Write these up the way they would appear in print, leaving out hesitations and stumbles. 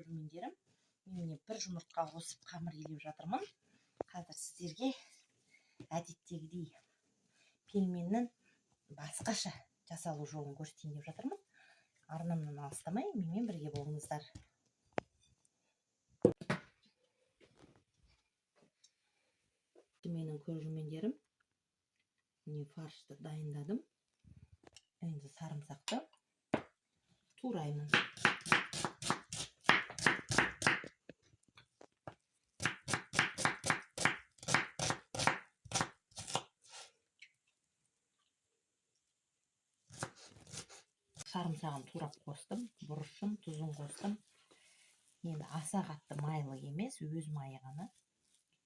көрермендерім, мен бір жұмыртқа қосып қамыр илеп жатырмын. Қазір сіздерге әдеттегідей пельменнің басқаша жасалу жолын көрсетейін деп жатырмын. Арнамнан алыстамай, менімен бірге болыңыздар. Менің көрермендерім, мен фаршты дайындадым. Енді сарымсақты тураймын. Сарымсағын турап қостым, бұрышын, тұзын қостым. Енді аса қатты майлы емес, өз майы ғана.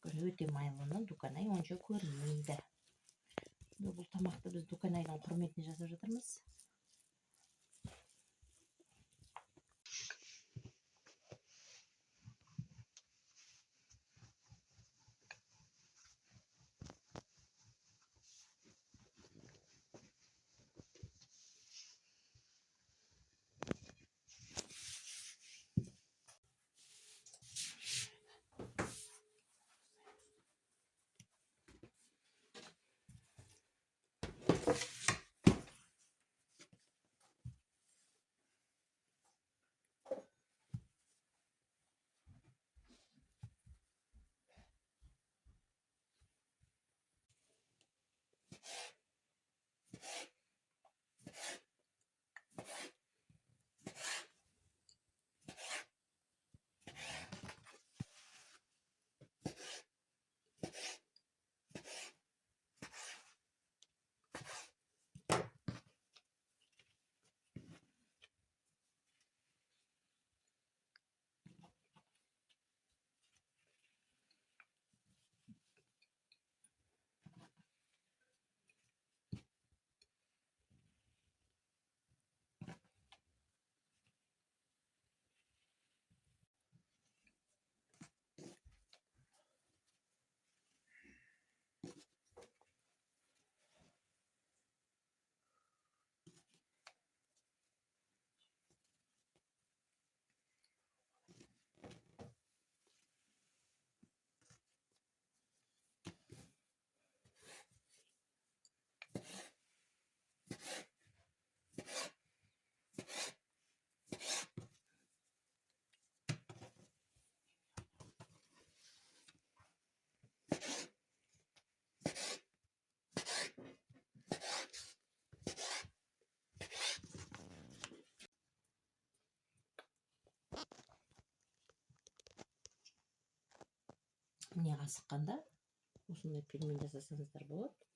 Өте майлыны дүканай онша көрмейді. Бұл тамақты біз дүканайдың құрметіне жасап жатырмыз. Міне асыққанда осындай пельмен жасасаңыздар болады.